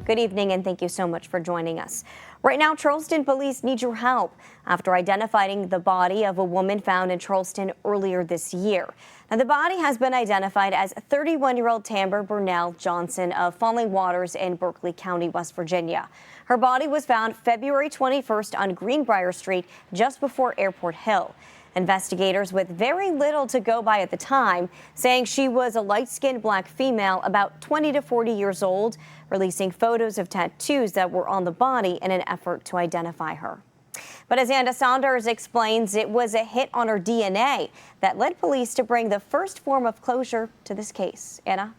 Good evening, and thank you so much for joining us. Right now, Charleston police need your help after identifying the body of a woman found in Charleston earlier this year. Now, the body has been identified as 31-year-old Tamber Burnell Johnson of Falling Waters in Berkeley County, West Virginia. Her body was found February 21st on Greenbrier Street, just before Airport Hill. Investigators, with very little to go by at the time, saying she was a light-skinned black female about 20 to 40 years old, releasing photos of tattoos that were on the body in an effort to identify her. But as Anna Saunders explains, it was a hit on her DNA that led police to bring the first form of closure to this case. Anna?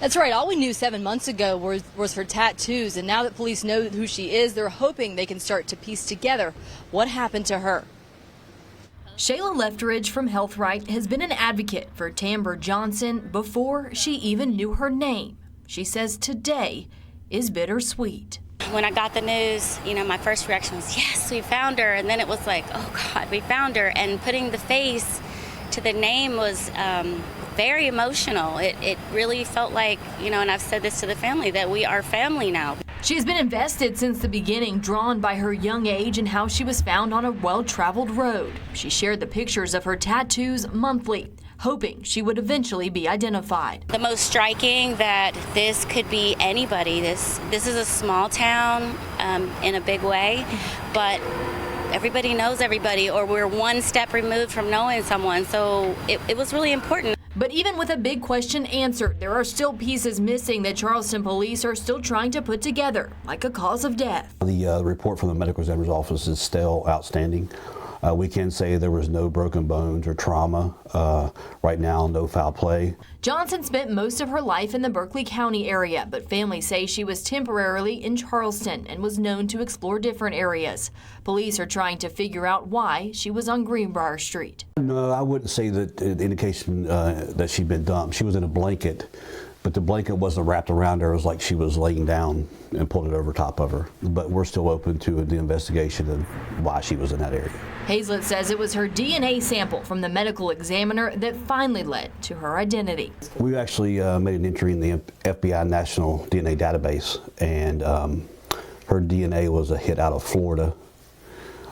That's right. All we knew 7 months ago was her tattoos, and now that police know who she is, they're hoping they can start to piece together what happened to her. Shayla Leftridge from Health Right has been an advocate for Tamber Johnson before she even knew her name. She says today is bittersweet. When I got the news, my first reaction was, yes, we found her. And then it was like, oh God, we found her. And putting the face to the name was very emotional. It really felt like, and I've said this to the family, that we are family now. She has been invested since the beginning, drawn by her young age and how she was found on a well-traveled road. She shared the pictures of her tattoos monthly, hoping she would eventually be identified. The most striking that this could be anybody. This is a small town in a big way, but everybody knows everybody, or we're one step removed from knowing someone, so it was really important. But even with a big question answered, there are still pieces missing that Charleston police are still trying to put together, like a cause of death. The report from the medical examiner's office is still outstanding. We can say there was no broken bones or trauma. Right now, no foul play. Johnson spent most of her life in the Berkeley County area, but families say she was temporarily in Charleston and was known to explore different areas. Police are trying to figure out why she was on Greenbrier Street. No, I wouldn't say that indication that she'd been dumped. She was in a blanket, but the blanket wasn't wrapped around her. It was like she was laying down and pulled it over top of her. But we're still open to the investigation of why she was in that area. Hazlett says it was her DNA sample from the medical examiner that finally led to her identity. We actually made an entry in the FBI National DNA Database, and her DNA was a hit out of Florida.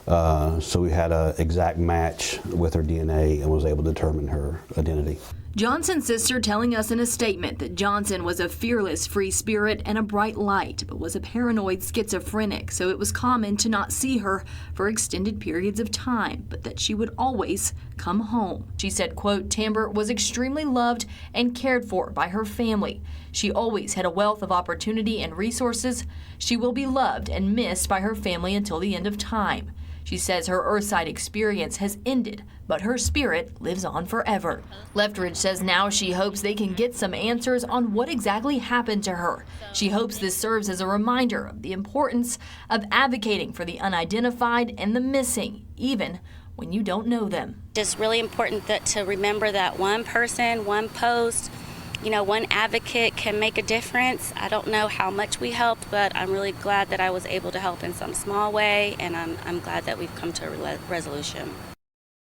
So we had an exact match with her DNA and was able to determine her identity. Johnson's sister telling us in a statement that Johnson was a fearless free spirit and a bright light, but was a paranoid schizophrenic, so it was common to not see her for extended periods of time, but that she would always come home. She said, quote, Tamber was extremely loved and cared for by her family. She always had a wealth of opportunity and resources. She will be loved and missed by her family until the end of time. She says her Earthside experience has ended, but her spirit lives on forever. Leftridge says now she hopes they can get some answers on what exactly happened to her. She hopes this serves as a reminder of the importance of advocating for the unidentified and the missing, even when you don't know them. It's really important to remember that one person, one post, one advocate can make a difference. I don't know how much we helped, but I'm really glad that I was able to help in some small way, and I'm glad that we've come to a resolution.